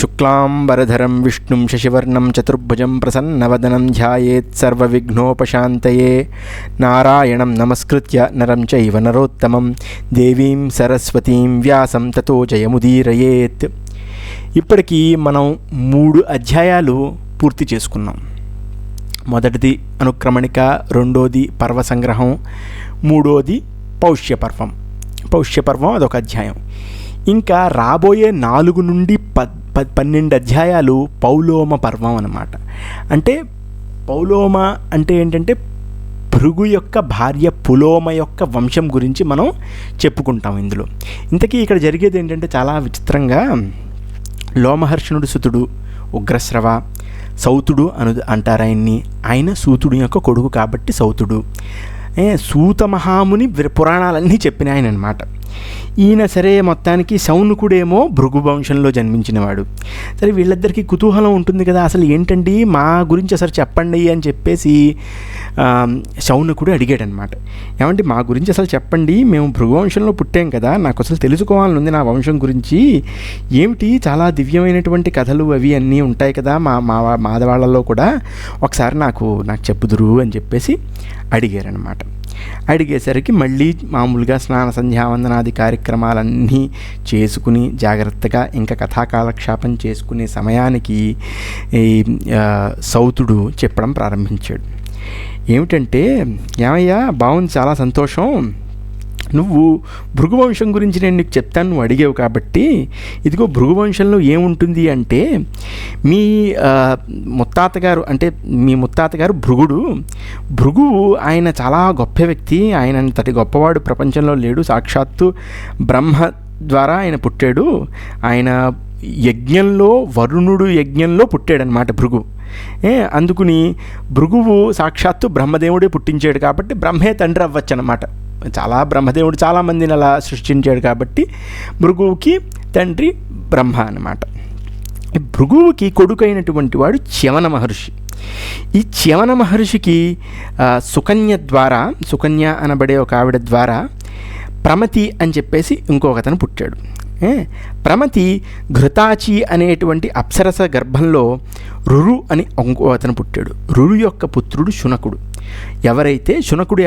శుక్లాంబరధరం విష్ణుం శశివర్ణం చతుర్భుజం ప్రసన్నవదనం ధ్యాయేత్ సర్వవిఘ్నోపశాంతయే. నారాయణం నమస్కృత్య నరం చైవ నరోత్తమం దేవీం సరస్వతీం వ్యాసం తతో జయముదీరయేత్. ఇప్పటికీ మనం 3 అధ్యాయాలు పూర్తి చేసుకున్నాం. మొదటిది అనుక్రమణిక, రెండోది పర్వ సంగ్రహం, మూడోది పౌష్యపర్వం. పౌష్యపర్వం అదొక అధ్యాయం. ఇంకా రాబోయే 4 నుండి 12 అధ్యాయాలు పౌలోమ పర్వం అన్నమాట. అంటే పౌలోమ అంటే ఏంటంటే భృగు యొక్క భార్య పులోమ యొక్క వంశం గురించి మనం చెప్పుకుంటాం ఇందులో. ఇంతకీ ఇక్కడ జరిగేది ఏంటంటే చాలా విచిత్రంగా, లోమహర్షణుడు సుతుడు ఉగ్రశ్రవ, సౌతుడు అంటారు ఆయన్ని. ఆయన సూతుడు యొక్క కొడుకు కాబట్టి సౌతుడు. సూత మహాముని పురాణాలన్నీ చెప్పిన ఆయన అనమాట. ఈయన సరే మొత్తానికి శౌనకుడేమో భృగు వంశంలో జన్మించినవాడు. సరే వీళ్ళిద్దరికీ కుతూహలం ఉంటుంది కదా, అసలు ఏంటండి మా గురించి అసలు చెప్పండి అని చెప్పేసి శౌనకుడు అడిగాడనమాట. ఏమంటే మా గురించి అసలు చెప్పండి, మేము భృగు వంశంలో పుట్టాం కదా, నాకు అసలు తెలుసుకోవాలని ఉంది నా వంశం గురించి. ఏమిటి చాలా దివ్యమైనటువంటి కథలు అవి అన్నీ ఉంటాయి కదా మాధవాళ్ళలో కూడా, ఒకసారి నాకు చెప్పుదురు అని చెప్పేసి అడిగారనమాట. అడిగేసరికి మళ్ళీ మామూలుగా స్నాన సంధ్యావందనాది కార్యక్రమాలన్నీ చేసుకుని జాగ్రత్తగా ఇంకా కథాకాలక్షేపం చేసుకునే సమయానికి సౌతుడు చెప్పడం ప్రారంభించాడు. ఏమిటంటే, ఏమయ్యా బాగుంది, చాలా సంతోషం, నువ్వు భృగువంశం గురించి నేను నీకు చెప్తాను, నువ్వు అడిగావు కాబట్టి. ఇదిగో భృగువంశంలో ఏముంటుంది అంటే, మీ ముత్తాతగారు అంటే మీ ముత్తాతగారు భృగువు ఆయన చాలా గొప్ప వ్యక్తి, ఆయన అంతటి గొప్పవాడు ప్రపంచంలో లేడు. సాక్షాత్తు బ్రహ్మ ద్వారా ఆయన పుట్టాడు. ఆయన యజ్ఞంలో వరుణుడు యజ్ఞంలో పుట్టాడనమాట భృగు. అందుకుని భృగువు సాక్షాత్తు బ్రహ్మదేవుడే పుట్టించాడు కాబట్టి బ్రహ్మే తండ్రి అవ్వచ్చు అనమాట. బ్రహ్మదేవుడు చాలామందిని అలా సృష్టించాడు కాబట్టి భృగువుకి తండ్రి బ్రహ్మ అన్నమాట. భృగువుకి కొడుకైనటువంటి వాడు చ్యవన మహర్షి. ఈ చ్యవన మహర్షికి సుకన్య అనబడే ఒక ఆవిడ ద్వారా ప్రమతి అని చెప్పేసి ఇంకొకతను పుట్టాడు. ప్రమతి ఘృతాచి అనేటువంటి అప్సరస గర్భంలో రురు అని ఇంకో అతను పుట్టాడు. రురు యొక్క పుత్రుడు శునకుడు. శునకుడు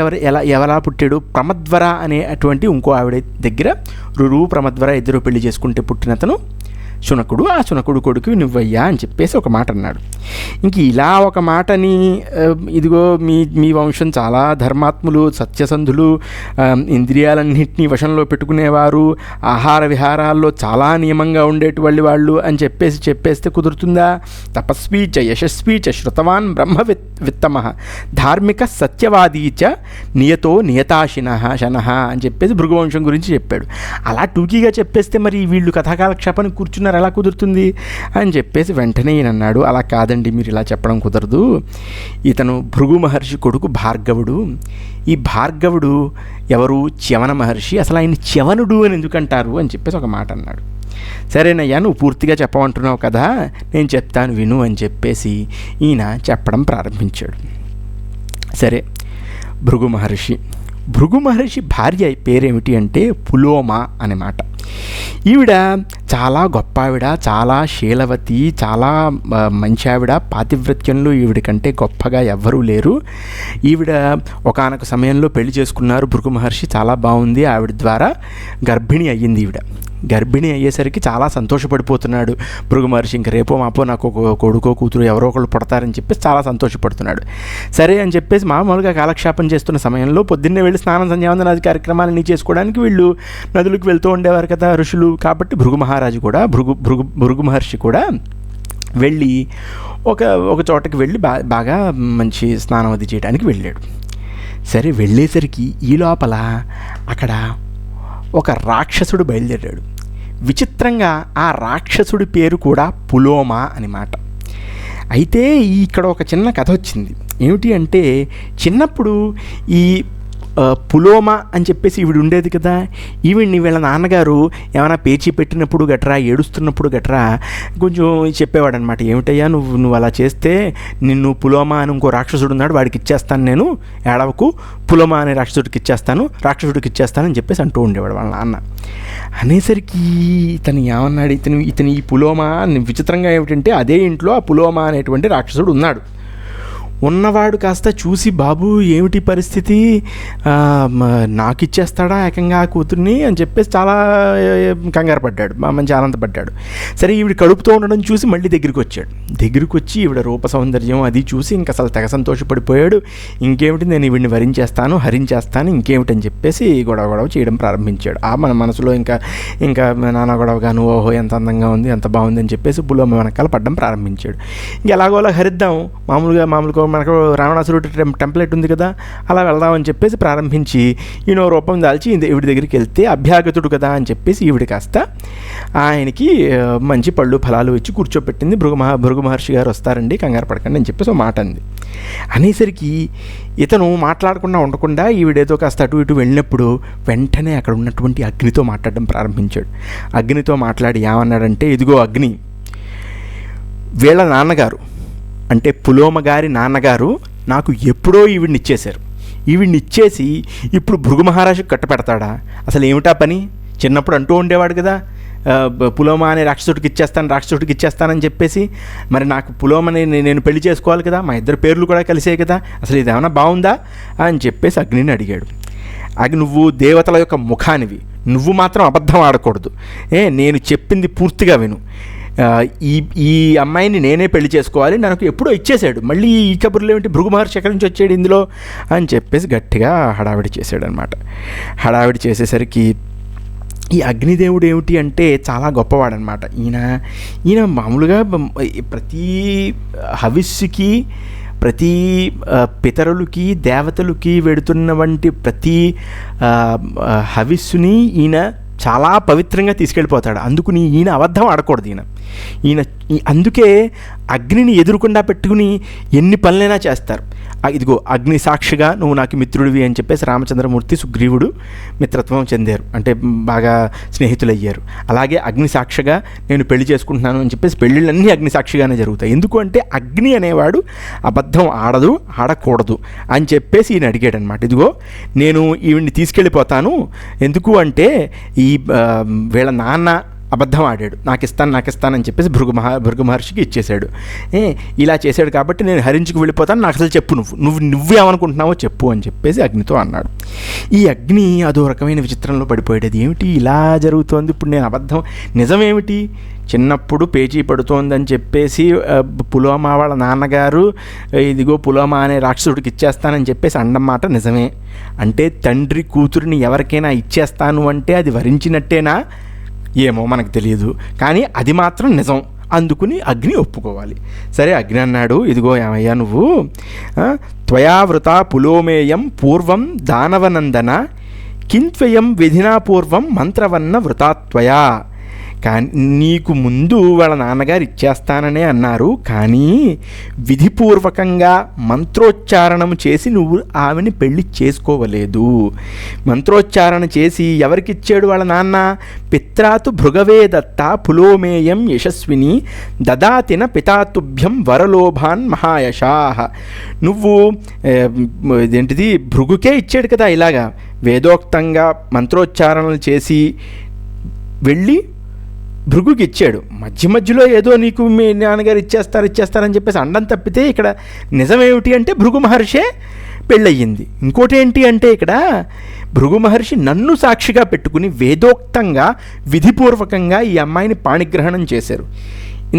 ఎలా పుట్టాడు? ప్రమద్వర అనే అటువంటి ఇంకో ఆవిడ దగ్గర రురు ప్రమద్వర ఇద్దరు పెళ్లి చేసుకుంటే పుట్టినతను శునకుడు. ఆ శునకుడు కొడుకు నువ్వయ్యా అని చెప్పేసి ఒక మాట అన్నాడు. ఇంక ఇలా ఒక మాటని, ఇదిగో మీ వంశం చాలా ధర్మాత్ములు, సత్యసంధులు, ఇంద్రియాలన్నింటినీ వశంలో పెట్టుకునేవారు, ఆహార విహారాల్లో చాలా నియమంగా ఉండేటువంటి వాళ్ళు అని చెప్పేస్తే కుదురుతుందా? తపస్వీ చ యశస్వీ చ శ్రుతవాన్ బ్రహ్మ విత్తమ ధార్మిక సత్యవాదీ చ నియతో నియతాశినః అని చెప్పేసి భృగువంశం గురించి చెప్పాడు. అలా టూకీగా చెప్పేస్తే మరి వీళ్ళు కథాకాలక్షేపానికి కూర్చున్నారు, ఎలా కుదురుతుంది అని చెప్పేసి వెంటనే ఈయన అన్నాడు, అలా కాదండి, మీరు ఇలా చెప్పడం కుదరదు. ఇతను భృగు మహర్షి కొడుకు భార్గవుడు. ఈ భార్గవుడు ఎవరు? చ్యవన మహర్షి. అసలు ఆయన చ్యవనుడు అని ఎందుకంటారు అని చెప్పేసి ఒక మాట అన్నాడు. సరేనయ్యా, నువ్వు పూర్తిగా చెప్పమంటున్నావు కదా, నేను చెప్తాను విను అని చెప్పేసి ఈయన చెప్పడం ప్రారంభించాడు. సరే, భృగు మహర్షి భార్య పేరేమిటి అంటే పులోమ అన్నమాట. ఈవిడ చాలా గొప్ప ఆవిడ, చాలా శీలవతి, చాలా మంచి ఆవిడ. పాతివ్రత్యంలో ఈవిడ కంటే గొప్పగా ఎవ్వరూ లేరు. ఈవిడ ఒకానొక సమయంలో పెళ్లి చేసుకున్నారు భృగు మహర్షి, చాలా బాగుంది. ఆవిడ ద్వారా గర్భిణి అయ్యింది. ఈవిడ గర్భిణి అయ్యేసరికి చాలా సంతోషపడిపోతున్నాడు భృగు మహర్షి. ఇంక రేపో మాపో నాకు ఒక కొడుకో కూతురు ఎవరో ఒకళ్ళు పుడతారని చెప్పేసి చాలా సంతోషపడుతున్నాడు. సరే అని చెప్పేసి మామూలుగా కాలక్షేపం చేస్తున్న సమయంలో పొద్దున్నే వెళ్ళి స్నానం సంధ్యావందనాది కార్యక్రమాలన్నీ చేసుకోవడానికి వీళ్ళు నదులకు వెళ్తూ ఉండేవారు కదా ఋషులు. కాబట్టి భృగు మహర్షి కూడా వెళ్ళి ఒక చోటకి వెళ్ళి బాగా మంచి స్నానం అది చేయడానికి వెళ్ళాడు. సరే, వెళ్ళేసరికి ఈ లోపల అక్కడ ఒక రాక్షసుడు బయలుదేరాడు. విచిత్రంగా ఆ రాక్షసుడి పేరు కూడా పులోమ అన్నమాట. అయితే ఇక్కడ ఒక చిన్న కథ వచ్చింది. ఏమిటి అంటే, చిన్నప్పుడు ఈ పులోమ అని చెప్పేసి ఈవిడ ఉండేది కదా, ఈవిడ్ని వీళ్ళ నాన్నగారు ఏమైనా పేచీ పెట్టినప్పుడు గట్రా, ఏడుస్తున్నప్పుడు గట్రా కొంచెం చెప్పేవాడు అనమాట. ఏమిటయ్యా నువ్వు అలా చేస్తే నిన్ను పులోమ అని ఇంకో రాక్షసుడు ఉన్నాడు, వాడికి ఇచ్చేస్తాను, నేను ఏడవకు, పులోమ అనే రాక్షసుడికి ఇచ్చేస్తానని చెప్పేసి అంటూ ఉండేవాడు వాళ్ళ నాన్న. అనేసరికి ఇతను ఏమన్నాడు, ఇతను ఈ పులోమ, విచిత్రంగా ఏమిటంటే అదే ఇంట్లో ఆ పులోమ అనేటువంటి రాక్షసుడు ఉన్నాడు. ఉన్నవాడు కాస్త చూసి, బాబు ఏమిటి పరిస్థితి, నాకు ఇచ్చేస్తాడా ఏకంగా ఆ కూతుర్ని అని చెప్పేసి చాలా కంగారు పడ్డాడు, మంచి ఆనందపడ్డాడు. సరే ఈవిడ కడుపుతో ఉండడం చూసి మళ్ళీ దగ్గరికి వచ్చి ఈవిడ రూప సౌందర్యం అది చూసి ఇంక అసలు తెగ సంతోషపడిపోయాడు. ఇంకేమిటి, నేను ఈవిడిని హరించేస్తాను ఇంకేమిటని చెప్పేసి గొడవ చేయడం ప్రారంభించాడు. మన మనసులో ఇంకా నానా గొడవగాను, ఓహో ఎంత అందంగా ఉంది, ఎంత బాగుంది అని చెప్పేసి పులోమ వెనకాల పడ్డం ప్రారంభించాడు. ఇంకెలాగోలా హరిద్దాం, మామూలుగా మనకు రావణాసురుడి టెంప్లెట్ ఉంది కదా, అలా వెళ్దామని చెప్పేసి ప్రారంభించి ఈయన రూపం దాల్చి ఈవిడి దగ్గరికి వెళ్తే అభ్యాగతుడు కదా అని చెప్పేసి ఈవిడ కాస్త ఆయనకి మంచి పళ్ళు ఫలాలు ఇచ్చి కూర్చోపెట్టింది. భృగు మహర్షి గారు వస్తారండి, కంగారు పడకండి అని చెప్పేసి ఒక మాట అంది. అనేసరికి ఇతను మాట్లాడకుండా ఉండకుండా ఈవిడేదో కాస్త అటు ఇటు వెళ్ళినప్పుడు వెంటనే అక్కడ ఉన్నటువంటి అగ్నితో మాట్లాడడం ప్రారంభించాడు. అగ్నితో మాట్లాడి ఏమన్నాడంటే, ఇదిగో అగ్ని, వీళ్ళ నాన్నగారు అంటే పులోమ గారి నాన్నగారు నాకు ఎప్పుడో ఈవిడిని ఇచ్చేసి ఇప్పుడు భృగు మహారాజుకు కట్టపెడతాడా? అసలు ఏమిటా పని? చిన్నప్పుడు అంటూ ఉండేవాడు కదా, పులోమ అనే రాక్షసుడికి ఇచ్చేస్తానని చెప్పేసి. మరి నాకు పులోమని నేను పెళ్లి చేసుకోవాలి కదా, మా ఇద్దరు పేర్లు కూడా కలిసే కదా, అసలు ఇదేమన్నా బాగుందా అని చెప్పేసి అగ్నిని అడిగాడు. నువ్వు దేవతల యొక్క ముఖానివి, నువ్వు మాత్రం అబద్ధం ఆడకూడదు, నేను చెప్పింది పూర్తిగా విను. ఈ అమ్మాయిని నేనే పెళ్లి చేసుకోవాలి, నాకు ఎప్పుడో ఇచ్చేశాడు, మళ్ళీ ఈ కబుర్లు ఏమిటి, భృగు మహర్షి ఎక్కడి నుంచి వచ్చాడు ఇందులో అని చెప్పేసి గట్టిగా హడావిడి చేశాడనమాట. హడావిడి చేసేసరికి ఈ అగ్నిదేవుడు ఏమిటి అంటే చాలా గొప్పవాడనమాట. ఈయన మామూలుగా ప్రతి హవిస్సుకి, ప్రతి పితరులకి, దేవతలకి వెడుతున్న వంటి ప్రతి హవిస్సుని ఈయన చాలా పవిత్రంగా తీసుకెళ్ళిపోతాడు. అందుకుని ఈయన అబద్ధం ఆడకూడదు. ఈయన అందుకే అగ్నిని ఎదురుకుండా పెట్టుకుని ఎన్ని పనులైనా చేస్తారు. ఇదిగో అగ్ని సాక్షిగా నువ్వు నాకు మిత్రుడివి అని చెప్పేసి రామచంద్రమూర్తి, సుగ్రీవుడు మిత్రత్వం చెందారు, అంటే బాగా స్నేహితులయ్యారు. అలాగే అగ్ని సాక్షిగా నేను పెళ్లి చేసుకుంటున్నాను అని చెప్పేసి పెళ్ళిళ్ళన్నీ అగ్ని సాక్షిగానే జరుగుతాయి. ఎందుకు అంటే అగ్ని అనేవాడు అబద్ధం ఆడకూడదు అని చెప్పేసి ఈయన అడిగాడు అనమాట. ఇదిగో నేను ఈవిడ్ని తీసుకెళ్ళిపోతాను, ఎందుకు అంటే వీళ్ళ నాన్న అబద్ధం ఆడాడు, నాకు ఇస్తానని చెప్పేసి భృగు మహర్షికి ఇచ్చేశాడు. ఇలా చేశాడు కాబట్టి నేను హరించుకు వెళ్ళిపోతాను, నాకు అసలు చెప్పు, నువ్వేమనుకుంటున్నావో చెప్పు అని చెప్పేసి అగ్నితో అన్నాడు. ఈ అగ్ని అదో రకమైన విచిత్రంలో పడిపోయాడు. అది ఏమిటి ఇలా జరుగుతోంది, ఇప్పుడు నేను అబద్ధం, నిజమేమిటి? చిన్నప్పుడు పేచీ పడుతోందని చెప్పేసి పులోమ వాళ్ళ నాన్నగారు ఇదిగో పులోమ అనే రాక్షసుడికి ఇచ్చేస్తానని చెప్పేసి అండం మాట నిజమే. అంటే తండ్రి కూతురిని ఎవరికైనా ఇచ్చేస్తాను అంటే అది వరించినట్టేనా ఏమో మనకు తెలియదు, కానీ అది మాత్రం నిజం. అందుకుని అగ్ని ఒప్పుకోవాలి. సరే అగ్ని అన్నాడు, ఇదిగో ఏమయ్యా నువ్వు, త్వయావృత పులోమేయం పూర్వం దానవనందన కింత్వయం విధినాపూర్వం మంత్రవన్న వృతాత్వయా. కానీ నీకు ముందు వాళ్ళ నాన్నగారు ఇచ్చేస్తాననే అన్నారు, కానీ విధిపూర్వకంగా మంత్రోచ్చారణం చేసి నువ్వు ఆమెని పెళ్లి చేసుకోవలేదు. మంత్రోచ్చారణ చేసి ఎవరికిచ్చాడు వాళ్ళ నాన్న? పిత్రాతు భృగవే దత్త పులోమేయం యశస్విని దదాతిన పితాతుభ్యం వరలోభాన్ మహాయశాహ. నువ్వు ఇదేంటిది భృగుకే ఇచ్చాడు కదా, ఇలాగా వేదోక్తంగా మంత్రోచ్చారణలు చేసి వెళ్ళి భృగుకి ఇచ్చాడు. మధ్యలో ఏదో నీకు మీ నాన్నగారు ఇచ్చేస్తారని చెప్పేసి అండం తప్పితే ఇక్కడ నిజమేమిటి అంటే భృగు మహర్షే పెళ్ళయ్యింది. ఇంకోటి ఏంటి అంటే ఇక్కడ భృగు మహర్షి నన్ను సాక్షిగా పెట్టుకుని వేదోక్తంగా విధిపూర్వకంగా ఈ అమ్మాయిని పాణిగ్రహణం చేశారు.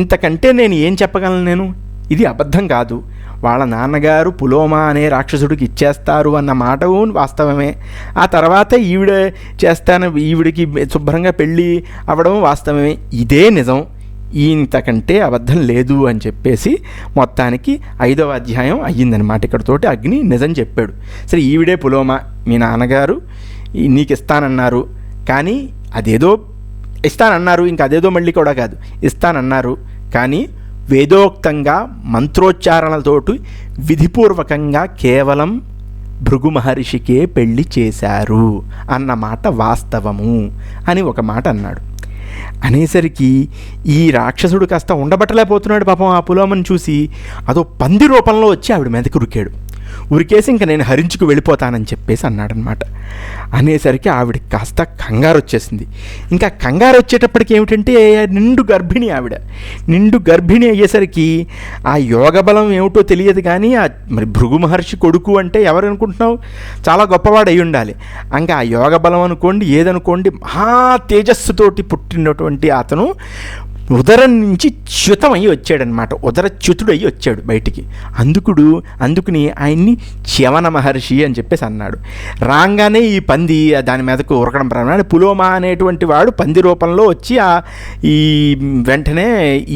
ఇంతకంటే నేను ఏం చెప్పగలను? ఇది అబద్ధం కాదు. వాళ్ళ నాన్నగారు పులోమ అనే రాక్షసుడికి ఇచ్చేస్తారు అన్న మాట వాస్తవమే. ఆ తర్వాత ఈవిడికి శుభ్రంగా పెళ్ళి అవ్వడం వాస్తవమే. ఇదే నిజం, ఇంతకంటే అబద్ధం లేదు అని చెప్పేసి మొత్తానికి 5వ అధ్యాయం అయ్యిందనమాట. ఇక్కడతోటి అగ్ని నిజం చెప్పాడు. సరే ఈవిడే పులోమ, మీ నాన్నగారు నీకు ఇస్తానన్నారు, కానీ అదేదో ఇస్తానన్నారు, ఇంకా అదేదో మళ్ళీ కూడా కాదు, ఇస్తానన్నారు, కానీ వేదోక్తంగా మంత్రోచ్చారణలతోటి విధిపూర్వకంగా కేవలం భృగు మహర్షికే పెళ్లి చేశారు అన్నమాట వాస్తవము అని ఒక మాట అన్నాడు. అనేసరికి ఈ రాక్షసుడు కాస్త ఉండబట్టలేకపోతున్నాడు పాపం. ఆ పులోమని చూసి అదో పంది రూపంలో వచ్చి ఆవిడ మీదకి ఉరికాడు. ఉరికేసి ఇంక నేను హరించుకు వెళ్ళిపోతానని చెప్పేసి అన్నాడనమాట. అనేసరికి ఆవిడకి కాస్త కంగారు వచ్చేసింది. ఇంకా కంగారు వచ్చేటప్పటికి ఏమిటంటే నిండు గర్భిణి ఆవిడ. నిండు గర్భిణి అయ్యేసరికి ఆ యోగ బలం ఏమిటో తెలియదు కానీ మరి భృగు మహర్షి కొడుకు అంటే ఎవరు అనుకుంటున్నావు, చాలా గొప్పవాడు అయి ఉండాలి. ఇంకా ఆ యోగ బలం అనుకోండి ఏదనుకోండి మహా తేజస్సుతోటి పుట్టినటువంటి అతను ఉదరం నుంచి చ్యుతమయ్యి వచ్చాడనమాట. ఉదరచ్యుతుడయ్యి వచ్చాడు బయటికి. అందుకుని ఆయన్ని చ్యవన మహర్షి అని చెప్పేసి అన్నాడు. రాగానే ఈ పంది దాని మీదకు ఉరకడం ప్రారంభం. పులోమ అనేటువంటి వాడు పంది రూపంలో వచ్చి ఈ వెంటనే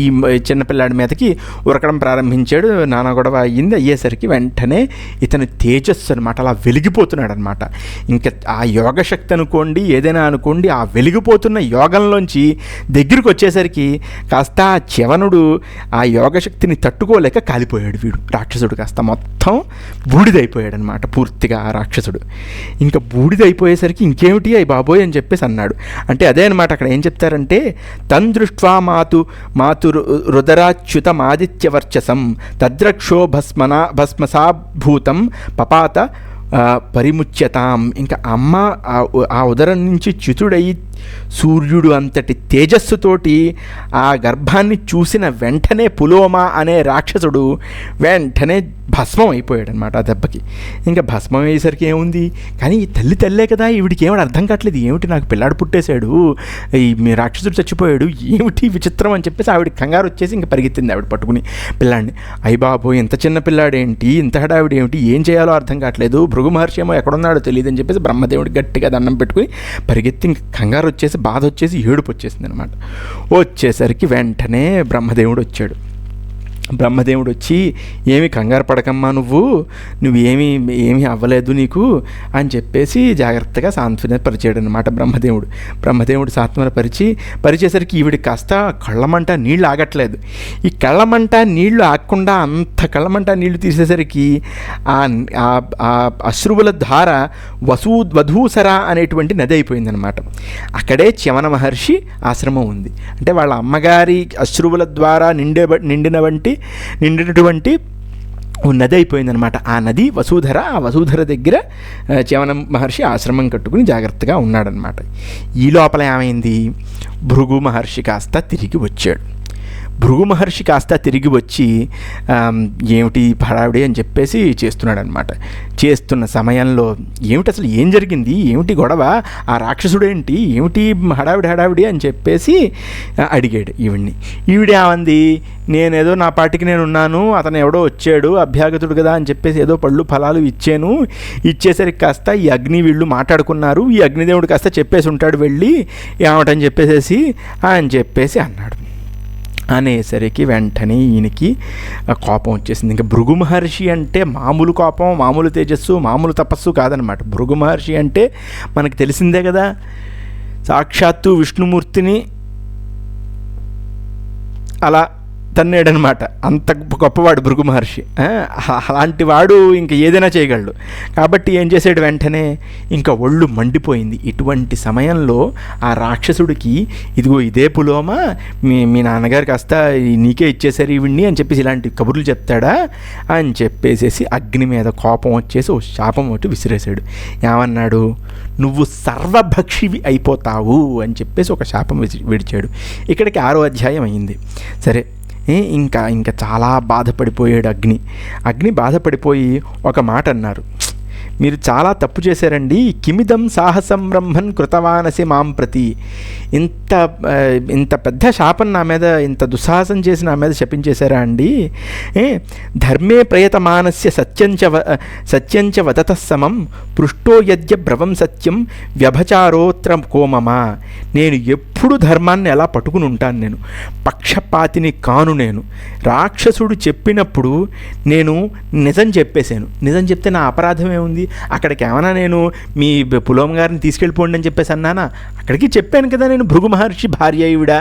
ఈ చిన్నపిల్లాడి మీదకి ఉరకడం ప్రారంభించాడు. నానా గొడవ అయ్యేసరికి వెంటనే ఇతని తేజస్సు అనమాట అలా వెలిగిపోతున్నాడు అనమాట. ఇంకా ఆ యోగశక్తి అనుకోండి ఏదైనా అనుకోండి, ఆ వెలిగిపోతున్న యోగంలోంచి దగ్గరికి వచ్చేసరికి కాస్త ఆ చ్యవనుడు ఆ యోగశక్తిని తట్టుకోలేక కాలిపోయాడు. వీడు రాక్షసుడు కాస్త మొత్తం బూడిదైపోయాడు అనమాట పూర్తిగా ఆ రాక్షసుడు. ఇంకా బూడిదైపోయేసరికి ఇంకేమిటి అయ్యి బాబోయ్ అని చెప్పేసి అన్నాడు. అంటే అదే అనమాట. అక్కడ ఏం చెప్తారంటే తందృష్ట్వా మాతు రుదరాచ్యుతమాదిత్యవర్చసం తద్రక్షో భస్మసాభూతం పపాత పరిముచ్యతాం. ఇంకా అమ్మ ఆ ఉదరం నుంచి చ్యుతుడయి సూర్యుడు అంతటి తేజస్సుతోటి ఆ గర్భాన్ని చూసిన వెంటనే పులోమ అనే రాక్షసుడు వెంటనే భస్మం అయిపోయాడు అనమాట ఆ దెబ్బకి. ఇంకా భస్మం అయ్యేసరికి ఏముంది కానీ ఈ తల్లే కదా, ఈవిడికి ఏమిటి అర్థం కావట్లేదు, ఏమిటి నాకు పిల్లాడు పుట్టేశాడు, మీ రాక్షసుడు చచ్చిపోయాడు, ఏమిటి విచిత్రం అని చెప్పేసి ఆవిడ కంగారు వచ్చేసి ఇంకా పరిగెత్తింది ఆవిడ పట్టుకుని పిల్లాడిని. అయ్య బాబోయ్ ఇంత చిన్న పిల్లాడేంటి, ఇంత హడావిడి ఏమిటి, ఏం చేయాలో అర్థం కావట్లేదు, భృగు మహర్షి ఏమో ఎక్కడున్నాడో తెలియదు అని చెప్పేసి బ్రహ్మదేవుడికి గట్టిగా దండం పెట్టుకుని పరిగెత్తి ఇంకా కంగారు వచ్చేసి బాధ వచ్చేసి ఏడుపు వచ్చేసింది అనమాట. వచ్చేసరికి వెంటనే బ్రహ్మదేవుడు వచ్చాడు. బ్రహ్మదేవుడు వచ్చి ఏమి కంగారు పడకమ్మా ఏమీ అవ్వలేదు నీకు అని చెప్పేసి జాగ్రత్తగా సాంత్వనపరిచాడు అనమాట బ్రహ్మదేవుడు పరిచేసరికి ఈవిడి కాస్త కళ్ళమంట నీళ్ళు ఆగట్లేదు. ఈ కళ్ళమంట నీళ్లు ఆగకుండా అంత కళ్ళమంట నీళ్లు తీసేసరికి ఆ అశ్రువుల ధార వధూసర అనేటువంటి నది అయిపోయిందనమాట. అక్కడే చ్యవన మహర్షి ఆశ్రమం ఉంది. అంటే వాళ్ళ అమ్మగారి అశ్రువుల ద్వారా నిండినటువంటి నది అయిపోయిందనమాట. ఆ నది వసుధర. ఆ వసుధర దగ్గర చ్యవన మహర్షి ఆశ్రమం కట్టుకుని జాగ్రత్తగా ఉన్నాడనమాట. ఈ లోపల ఏమైంది, భృగు మహర్షి కాస్త తిరిగి వచ్చాడు. భృగు మహర్షి కాస్త తిరిగి వచ్చి ఏమిటి హడావిడి అని చెప్పేసి చేస్తున్నాడనమాట. చేస్తున్న సమయంలో ఏమిటి అసలు ఏం జరిగింది, ఏమిటి గొడవ, ఆ రాక్షసుడేంటి, ఏమిటి హడావిడి అని చెప్పేసి అడిగాడు ఈవిడ్ని. ఏమంది, నేనేదో నా పాటికి నేను ఉన్నాను, అతను ఎవడో వచ్చాడు అభ్యాగతుడు కదా అని చెప్పేసి ఏదో పళ్ళు ఫలాలు ఇచ్చేసరికి కాస్త ఈ అగ్ని వీళ్ళు మాట్లాడుకున్నారు, ఈ అగ్నిదేవుడు కాస్త చెప్పేసి ఉంటాడు వెళ్ళి ఏమటని చెప్పేసి అన్నాడు. అనేసరికి వెంటనే ఈయనకి కోపం వచ్చేసింది. ఇంకా భృగు మహర్షి అంటే మామూలు కోపం, మామూలు తేజస్సు, మామూలు తపస్సు కాదనమాట. భృగు మహర్షి అంటే మనకు తెలిసిందే కదా, సాక్షాత్తు విష్ణుమూర్తిని అలా తన్నేడనమాట. అంత గొప్పవాడు భృగు మహర్షి. అలాంటి వాడు ఇంకా ఏదైనా చేయగలడు. కాబట్టి ఏం చేసాడు, వెంటనే ఇంకా ఒళ్ళు మండిపోయింది. ఇటువంటి సమయంలో ఆ రాక్షసుడికి ఇదిగో ఇదే పులోమ మీ నాన్నగారు కాస్త నీకే ఇచ్చేసారు ఈవిడ్ని అని చెప్పేసి ఇలాంటి కబుర్లు చెప్తాడా అని చెప్పేసేసి అగ్ని మీద కోపం వచ్చేసి ఓ శాపం ఒకటి విసిరేశాడు. ఏమన్నాడు, నువ్వు సర్వభక్షివి అయిపోతావు అని చెప్పేసి ఒక శాపం విడిచాడు. ఇక్కడికి 6వ అధ్యాయం అయింది. సరే, ఇంకా చాలా బాధపడిపోయాడు అగ్ని బాధపడిపోయి ఒక మాట అన్నారు, మీరు చాలా తప్పు చేశారండి, కిమిదం సాహసం బ్రహ్మన్ కృతవానసి మాం ప్రతి. ఇంత పెద్ద శాపం నా మీద, ఇంత దుస్సాహసం చేసి నా మీద శపించేశారా అండి. ధర్మే ప్రయతమానస్య సత్యంచ వదత సమం పృష్టో యద్య బ్రవం సత్యం వ్యభచారోత్ర కోమమా. నేను ఎప్పుడు ఎప్పుడు ధర్మాన్ని ఎలా పట్టుకుని ఉంటాను, నేను పక్షపాతిని కాను. నేను రాక్షసుడు చెప్పినప్పుడు నేను నిజం చెప్పేశాను. నిజం చెప్తే నా అపరాధం ఏముంది? అక్కడికి ఏమైనా నేను మీ పులోమ గారిని తీసుకెళ్ళిపోండి అని చెప్పేసి అన్నానా? అక్కడికి చెప్పాను కదా, నేను భృగు మహర్షి భార్య ఈవిడ,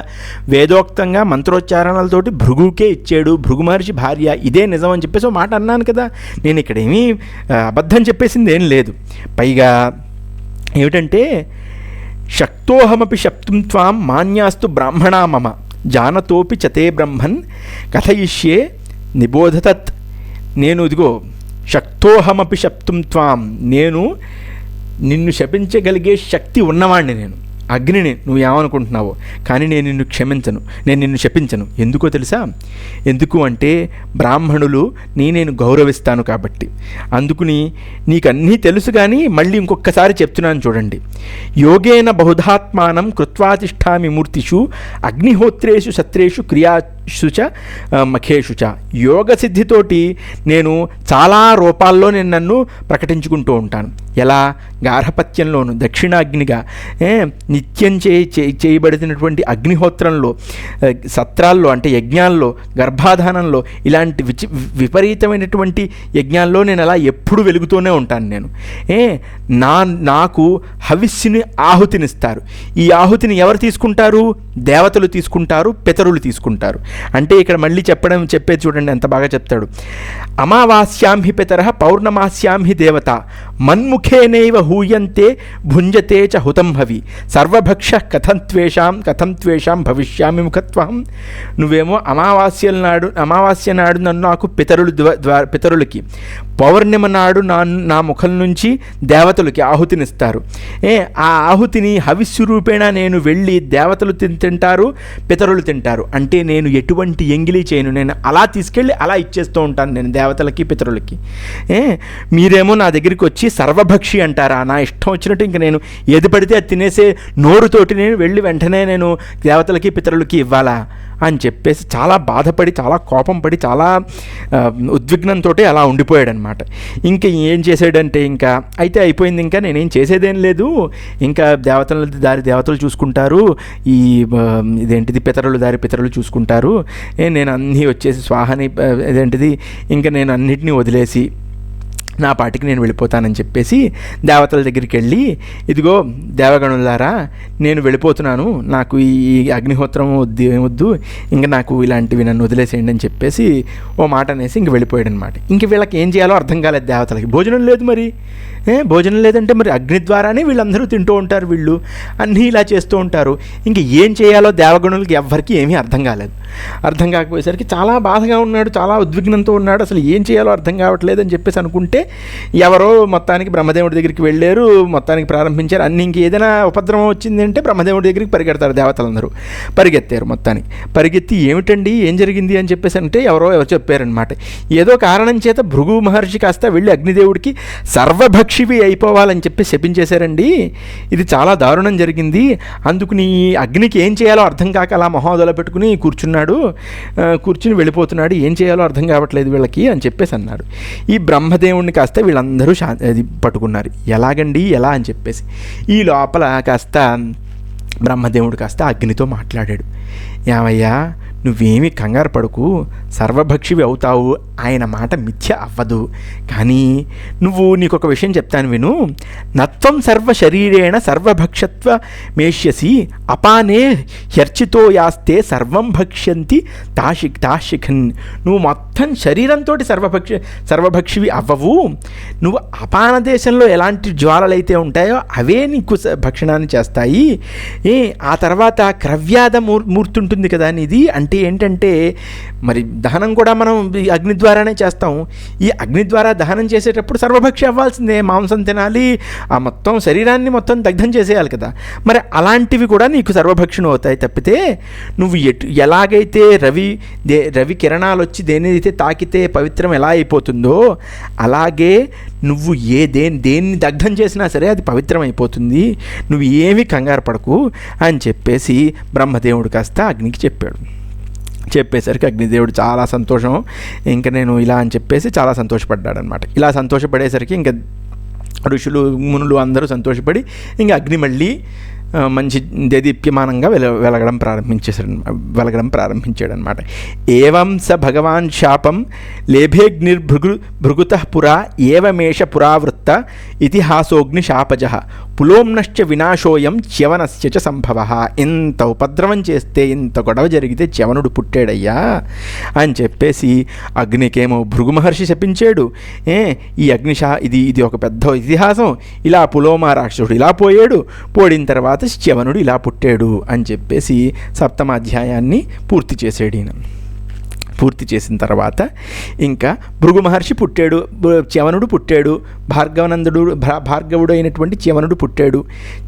వేదోక్తంగా మంత్రోచ్చారణలతోటి భృగుకే ఇచ్చాడు, భృగు మహర్షి భార్య, ఇదే నిజం అని చెప్పేసి ఒక మాట అన్నాను కదా. నేను ఇక్కడ ఏమీ అబద్ధం చెప్పేసింది ఏం లేదు. పైగా ఏమిటంటే, శక్తోహమపి శప్తుం త్వాం మాన్యాస్తు బ్రాహ్మణా మమ జానతోపి చతే బ్రహ్మన్ కథయిష్యే నిబోధతత్. నేను ఇదిగో శక్తోహమపి శప్తుం త్వాం, నేను నిన్ను శపించగలిగే శక్తి ఉన్నవాణ్ణి, నేను అగ్నిని, నువ్వు ఏమనుకుంటున్నావో, కానీ నేను నిన్ను శపించను. ఎందుకో తెలుసా? ఎందుకు అంటే బ్రాహ్మణులు నేను గౌరవిస్తాను కాబట్టి. అందుకుని నీకన్నీ తెలుసు, కానీ మళ్ళీ ఇంకొకసారి చెప్తున్నాను చూడండి. యోగేన బహుధాత్మానం కృత్వాతిష్ఠామి మూర్తిషు అగ్నిహోత్రేషు సత్రేషు క్రియాషు చ మఖేషు చ. యోగ సిద్ధితోటి నేను చాలా రూపాల్లో నేను నన్ను ప్రకటించుకుంటూ ఉంటాను. ఎలా? గార్హపత్యంలోను దక్షిణాగ్నిగా, నిత్యం చేయబడినటువంటి అగ్నిహోత్రంలో, సత్రాల్లో అంటే యజ్ఞాల్లో, గర్భాధానంలో, ఇలాంటి విపరీతమైనటువంటి యజ్ఞాల్లో నేను అలా ఎప్పుడు వెలుగుతూనే ఉంటాను. నేను నాకు హవిస్సుని ఆహుతినిస్తారు. ఈ ఆహుతిని ఎవరు తీసుకుంటారు? దేవతలు తీసుకుంటారు, పితరులు తీసుకుంటారు. అంటే ఇక్కడ మళ్ళీ చెప్పేది చూడండి ఎంత బాగా చెప్తాడు. అమావాస్యాం హి పితరః పౌర్ణమాస్యాం హి దేవత మన్ముఖేనైవ హూయంతే భుంజతే చ హుతం హవి సర్వభక్ష కథం త్వేషాం భవిష్యామి ముఖత్వం. నువ్వేమో అమావాస్య నాడు నన్ను నాకు పితరులకి, పౌర్ణిమ నాడు నా ముఖం నుంచి దేవతలకి ఆహుతినిస్తారు. ఆ ఆహుతిని హవిస్సు రూపేణ నేను వెళ్ళి దేవతలు తింటారు, పితరులు తింటారు. అంటే నేను ఎటువంటి ఎంగిలి చేయను, నేను అలా తీసుకెళ్ళి అలా ఇచ్చేస్తూ ఉంటాను నేను దేవతలకి, పితరులకి. మీరేమో నా దగ్గరికి వచ్చి సర్వభక్షి అంటారా? నా ఇష్టం వచ్చినట్టు ఇంక నేను ఏది పడితే అది తినేసే నోరుతోటి నేను వెళ్ళి వెంటనే నేను దేవతలకి, పితరులకి ఇవ్వాలా అని చెప్పేసి చాలా బాధపడి, చాలా కోపం పడి, చాలా ఉద్విగ్నంతో అలా ఉండిపోయాడనమాట. ఇంకా ఏం చేశాడంటే, ఇంకా అయితే అయిపోయింది, ఇంకా నేనేం చేసేదేం లేదు, ఇంకా దేవతలు చూసుకుంటారు, ఇదేంటిది పితరులు చూసుకుంటారు, నేను అన్నీ వచ్చేసి స్వాహని ఇంకా నేను అన్నిటినీ వదిలేసి నా పాటికి నేను వెళ్ళిపోతానని చెప్పేసి దేవతల దగ్గరికి వెళ్ళి, ఇదిగో దేవగణులారా, నేను వెళ్ళిపోతున్నాను, నాకు ఈ అగ్నిహోత్రం వద్దు, ఇంకా నాకు ఇలాంటివి నన్ను వదిలేసేయండి అని చెప్పేసి ఓ మాట అనేసి ఇంక వెళ్ళిపోయాడు అనమాట. ఇంక వీళ్ళకి ఏం చేయాలో అర్థం కాలేదు దేవతలకి. భోజనం లేదు, మరి భోజనం లేదంటే మరి అగ్ని ద్వారానే వీళ్ళందరూ తింటూ ఉంటారు, వీళ్ళు అన్నీ ఇలా చేస్తూ ఉంటారు. ఇంక ఏం చేయాలో దేవగణులకి ఎవ్వరికీ ఏమీ అర్థం కాలేదు. అర్థం కాకపోయేసరికి చాలా బాధగా ఉన్నాడు, చాలా ఉద్విగ్నంతో ఉన్నాడు. అసలు ఏం చేయాలో అర్థం కావట్లేదు అని చెప్పేసి అనుకుంటే ఎవరో మొత్తానికి బ్రహ్మదేవుడి దగ్గరికి వెళ్ళారు, మొత్తానికి ప్రారంభించారు. అన్ని ఇంక ఏదైనా ఉపద్రవం వచ్చిందంటే బ్రహ్మదేవుడి దగ్గరికి పరిగెడతారు దేవతలందరూ. పరిగెత్తారు, మొత్తానికి పరిగెత్తి ఏమిటండి ఏం జరిగింది అని చెప్పేసి అంటే ఎవరో చెప్పారనమాట. ఏదో కారణం చేత భృగు మహర్షి కాస్త వెళ్ళి అగ్నిదేవుడికి సర్వభక్షివి అయిపోవాలని చెప్పి శపించేశారండి. ఇది చాలా దారుణం జరిగింది. అందుకుని అగ్నికి ఏం చేయాలో అర్థం కాక అలా మొహోదలో పెట్టుకుని కూర్చుని వెళ్ళిపోతున్నాడు. ఏం చేయాలో అర్థం కావట్లేదు వీళ్ళకి అని చెప్పేసి అన్నాడు. ఈ బ్రహ్మదేవుడిని కాస్త వీళ్ళందరూ పట్టుకున్నారు. ఎలాగండి ఎలా అని చెప్పేసి. ఈ లోపల కాస్త బ్రహ్మదేవుడు కాస్త అగ్నితో మాట్లాడాడు. ఏమయ్యా, నువ్వేమీ కంగారు పడకు, సర్వభక్షివి అవుతావు, ఆయన మాట మిథ్య అవ్వదు. కానీ నీకు ఒక విషయం చెప్తాను విను. నత్వం సర్వ శరీరేణ సర్వభక్షత్వ మేష్యసి అపానే హ్యర్చితో యాస్తే సర్వం భక్ష్యంతి తాశిఖన్. నువ్వు మొత్తం శరీరంతో సర్వభక్షివి అవ్వవు. నువ్వు అపాన దేశంలో ఎలాంటి జ్వాలలైతే ఉంటాయో అవే నీకు భక్షణాన్ని చేస్తాయి. ఆ తర్వాత క్రవ్యాద మూర్తి ఉంటుంది కదా నీది. అంటే ఏంటంటే మరి దహనం కూడా మనం అగ్ని ద్వారానే చేస్తాం. ఈ అగ్ని ద్వారా దహనం చేసేటప్పుడు సర్వభక్షి అవ్వాల్సిందే, మాంసం తినాలి, ఆ మొత్తం శరీరాన్ని మొత్తం దగ్ధం చేసేయాలి కదా. మరి అలాంటివి కూడా నీకు సర్వభక్షణ అవుతాయి. తప్పితే నువ్వు ఎలాగైతే రవి కిరణాలు వచ్చి దేనిదైతే తాకితే పవిత్రం ఎలా అయిపోతుందో అలాగే నువ్వు దేన్ని దగ్ధం చేసినా సరే అది పవిత్రం అయిపోతుంది. నువ్వు ఏమీ కంగారు పడకు అని చెప్పేసి బ్రహ్మదేవుడు కాస్త అగ్నికి చెప్పాడు. చెప్పేసరికి అగ్నిదేవుడు చాలా సంతోషం, ఇంకా నేను ఇలా అని చెప్పేసి చాలా సంతోషపడ్డాడనమాట. ఇలా సంతోషపడేసరికి ఇంకా ఋషులు మునులు అందరూ సంతోషపడి ఇంకా అగ్ని మళ్ళీ మంచి దేదీప్యమానంగా వెలగడం ప్రారంభించాడు అనమాట. ఏవం స భగవాన్ శాపం లేభేగ్నిర్భృగుతః పురా ఏవమేష పురావృత్త ఇతిహాసోగ్ని శాపజ పులోమ్నశ్చ వినాశోయం చ్యవనస్య చ సంభవ. ఇంత ఉపద్రవం చేస్తే, ఇంత గొడవ జరిగితే చ్యవనుడు పుట్టాడయ్యా అని చెప్పేసి అగ్నికేమో భృగు మహర్షి శపించాడు. ఈ ఇది ఒక పెద్ద ఇతిహాసం, ఇలా పులోమ రాక్షసుడు ఇలా పోడిన తర్వాత చ్యవనుడు ఇలా పుట్టాడు అని చెప్పేసి 7వ అధ్యాయాన్ని పూర్తి చేసాడు ఈయన. పూర్తి చేసిన తర్వాత ఇంకా భృగు మహర్షి పుట్టాడు, చ్యవనుడు పుట్టాడు, భార్గవుడు అయినటువంటి చ్యవనుడు పుట్టాడు.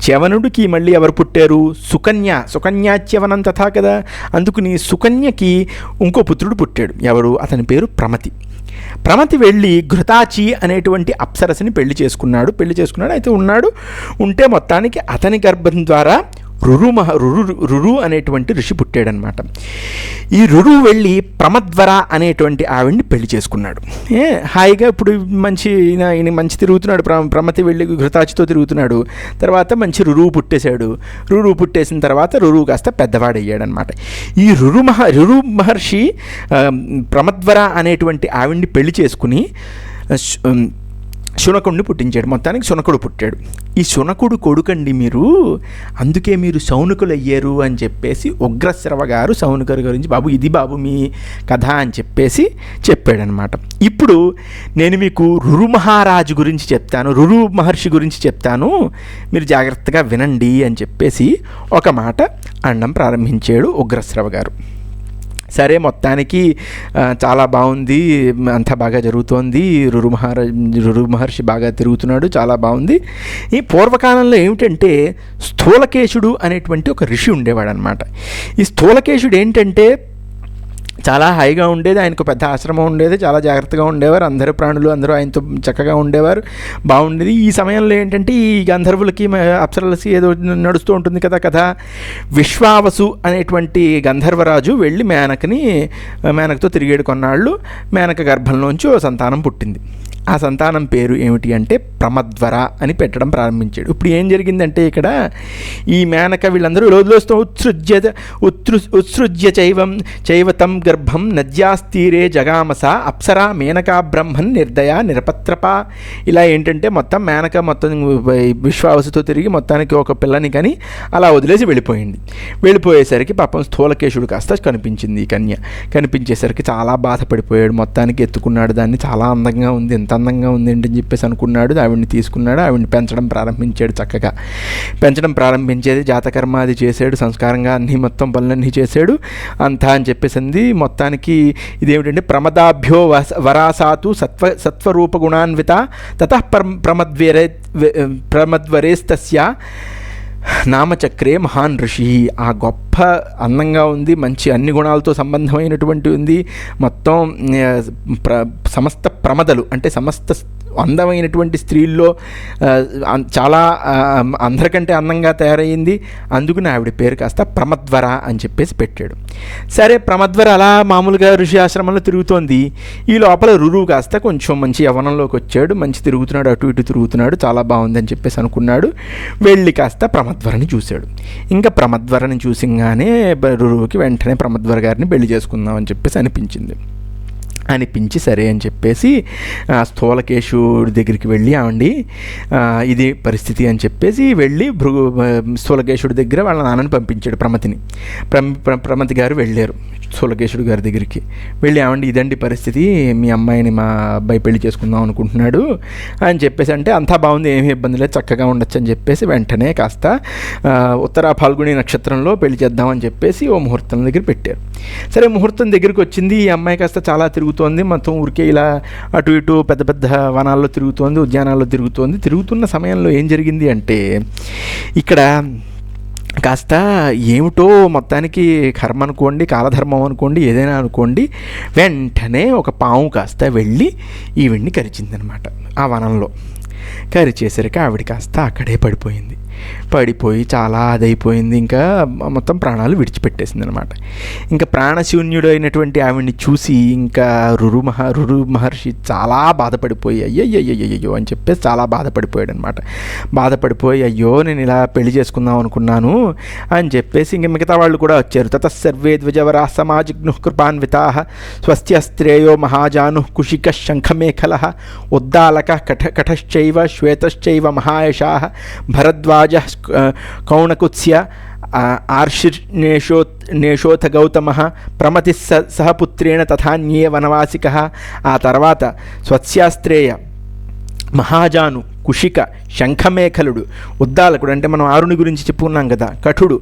చ్యవనుడికి మళ్ళీ ఎవరు పుట్టారు? సుకన్యాచ్యవనం తథా కదా. అందుకుని సుకన్యకి ఇంకో పుత్రుడు పుట్టాడు. ఎవరు? అతని పేరు ప్రమతి వెళ్ళి ఘృతాచి అనేటువంటి అప్సరసని పెళ్లి చేసుకున్నాడు. అయితే ఉంటే మొత్తానికి అతని గర్భం ద్వారా రురు అనేటువంటి ఋషి పుట్టాడనమాట. ఈ రురు వెళ్ళి ప్రమద్వర అనేటువంటి ఆవిడ్ని పెళ్లి చేసుకున్నాడు. హాయిగా ఇప్పుడు ఈయన మంచి తిరుగుతున్నాడు. ప్రమతి వెళ్ళి ఘృతాచితో తిరుగుతున్నాడు. తర్వాత మంచి రురువు పుట్టేశాడు. రురువు పుట్టేసిన తర్వాత రురువు కాస్త పెద్దవాడయ్యాడనమాట. ఈ రురు మహర్షి ప్రమద్వర అనేటువంటి ఆవిడ్ని పెళ్లి చేసుకుని శునకుడిని పుట్టించాడు. మొత్తానికి శునకుడు పుట్టాడు. ఈ శునకుడు కొడుకండి మీరు, అందుకే మీరు సౌనకులు అయ్యారు అని చెప్పేసి ఉగ్రశ్రవ గారు సౌనకుడి గురించి బాబు మీ కథ అని చెప్పేసి చెప్పాడనమాట. ఇప్పుడు నేను మీకు రురు మహారాజు గురించి చెప్తాను, రురు మహర్షి గురించి చెప్తాను, మీరు జాగ్రత్తగా వినండి అని చెప్పేసి ఒక మాట అనడం ప్రారంభించాడు ఉగ్రశ్రవ గారు. సరే, మొత్తానికి చాలా బాగుంది, అంతా బాగా జరుగుతోంది, రురు మహర్షి బాగా తిరుగుతున్నాడు, చాలా బాగుంది. ఈ పూర్వకాలంలో ఏమిటంటే స్థూలకేశుడు అనేటువంటి ఒక ఋషి ఉండేవాడు అనమాట. ఈ స్థూలకేశుడు ఏంటంటే చాలా హాయిగా ఉండేది, ఆయనకు పెద్ద ఆశ్రమం ఉండేది, చాలా జాగ్రత్తగా ఉండేవారు, అందరు ప్రాణులు అందరూ ఆయనతో చక్కగా ఉండేవారు, బాగుండేది. ఈ సమయంలో ఏంటంటే ఈ గంధర్వులకి అప్సరలకి ఏదో నడుస్తూ ఉంటుంది కదా. విశ్వావసు అనేటువంటి గంధర్వరాజు వెళ్ళి మేనకతో తిరిగేడు కొన్నాళ్ళు. మేనక గర్భంలోంచి ఓ సంతానం పుట్టింది. ఆ సంతానం పేరు ఏమిటి అంటే ప్రమద్వర అని పెట్టడం ప్రారంభించాడు. ఇప్పుడు ఏం జరిగిందంటే ఇక్కడ ఈ మేనక వీళ్ళందరూ రోజులోస్తూ ఉత్సృజ్య చైవతం గర్భం నద్యాస్తీరే జగామస అప్సరా మేనకా బ్రహ్మన్ నిర్దయ నిరపత్రప. ఇలా ఏంటంటే మొత్తం మేనక విశ్వావసుతో తిరిగి మొత్తానికి ఒక పిల్లని కానీ అలా వదిలేసి వెళ్ళిపోయేసరికి పాపం స్థూలకేశుడు కాస్త కనిపించింది. ఈ కన్య కనిపించేసరికి చాలా బాధపడిపోయాడు. మొత్తానికి ఎత్తుకున్నాడు దాన్ని, చాలా అందంగా ఉంది, ఎంత అందంగా ఉంది ఏంటని చెప్పేసి అనుకున్నాడు. ఆవిడ్ని తీసుకున్నాడు, ఆవిడ్ని పెంచడం ప్రారంభించాడు. చక్కగా పెంచడం ప్రారంభించేది, జాతకర్మ అది చేశాడు, సంస్కారంగా అన్నీ మొత్తం పనులన్నీ చేశాడు అంతా అని చెప్పేసింది. మొత్తానికి ఇదేమిటంటే ప్రమదాభ్యో వరాసాతు సత్వరూప గుణాన్విత తతః ప్రమద్వరేస్తస్య నామచక్రే మహాన్ ఋషి. ఆ గొప్ప అందంగా ఉంది, మంచి అన్ని గుణాలతో సంబంధమైనటువంటి ఉంది. మొత్తం సమస్త ప్రమదలు అంటే సమస్త అందమైనటువంటి స్త్రీల్లో చాలా అందరికంటే అందంగా తయారైంది. అందుకని ఆవిడ పేరు కాస్త ప్రమద్వర అని చెప్పేసి పెట్టాడు. సరే, ప్రమద్వర అలా మామూలుగా ఋషి ఆశ్రమంలో తిరుగుతోంది. ఈ లోపల రురువు కాస్త కొంచెం మంచి యవ్వనంలోకి వచ్చాడు, మంచి తిరుగుతున్నాడు, అటు ఇటు తిరుగుతున్నాడు, చాలా బాగుందని చెప్పేసి అనుకున్నాడు. వెళ్ళి కాస్త ప్రమద్వరని చూశాడు. ఇంకా ప్రమద్వరని చూసింగానే రురువుకి వెంటనే ప్రమద్వర గారిని పెళ్లి చేసుకుందాం అని చెప్పేసి అనిపించి సరే అని చెప్పేసి స్థూలకేశుడి దగ్గరికి వెళ్ళి ఆవండి ఇది పరిస్థితి అని చెప్పేసి వెళ్ళి స్థూలకేశుడి దగ్గర వాళ్ళ నాన్నని పంపించాడు. ప్రమతి గారు వెళ్ళారు స్థూలకేశుడి గారి దగ్గరికి. వెళ్ళి ఆవండి ఇదండి పరిస్థితి, మీ అమ్మాయిని మా అబ్బాయి పెళ్లి చేసుకుందాం అనుకుంటున్నాడు అని చెప్పేసి అంటే అంతా బాగుంది, ఏమీ ఇబ్బంది లేదు, చక్కగా ఉండొచ్చు అని చెప్పేసి వెంటనే కాస్త ఉత్తర ఫాల్గుని నక్షత్రంలో పెళ్లి చేద్దామని చెప్పేసి ఓ ముహూర్తం దగ్గర పెట్టారు. సరే, ముహూర్తం దగ్గరికి వచ్చింది. ఈ అమ్మాయి కాస్త చాలా తిరుగుతోంది, మొత్తం ఊరికే ఇలా అటు ఇటు పెద్ద పెద్ద వనాల్లో తిరుగుతోంది, ఉద్యానాల్లో తిరుగుతోంది. తిరుగుతున్న సమయంలో ఏం జరిగింది అంటే ఇక్కడ కాస్త ఏమిటో మొత్తానికి కర్మ అనుకోండి, కాలధర్మం అనుకోండి, ఏదైనా అనుకోండి, వెంటనే ఒక పాము కాస్త వెళ్ళి ఈవిడ్ని కరిచిందనమాట. ఆ వనంలో కరిచేసరికి ఆవిడ కాస్త అక్కడే పడిపోయింది. పడిపోయి చాలా అదైపోయింది. ఇంకా మొత్తం ప్రాణాలు విడిచిపెట్టేసింది అనమాట. ఇంకా ప్రాణశూన్యుడు అయినటువంటి ఆవిడ్ని చూసి ఇంకా రురు మహర్షి చాలా బాధపడిపోయి అయ్యయ్యయ్యో అని చెప్పేసి చాలా బాధపడిపోయాడు అనమాట. బాధపడిపోయి అయ్యో నేను ఇలా పెళ్లి చేసుకుందాం అనుకున్నాను అని చెప్పేసి ఇంక మిగతా వాళ్ళు కూడా వచ్చారు. తతస్సర్వే ద్విజవరా సమాజిగ్ను కృపాన్వితా స్వస్త్యస్త్రేయో మహాజాను కుశిక శంఖమేఖల ఉద్దాలక కఠశ్చైవ శ్వేతశ్చైవ మహాయశా భరద్వాజ కౌణకుత్స్య ఆర్షిర్నేషోథ గౌతమ ప్రమతి సహపుత్రేణ తథాన్యే వనవాసిక. ఆ తర్వాత స్వస్యాస్త్రేయ మహాజాను కుశిక శంఖమేఖలుడు ఉద్దాలకుడు అంటే మనం ఆరుని గురించి చెప్పుకున్నాం కదా, కఠుడు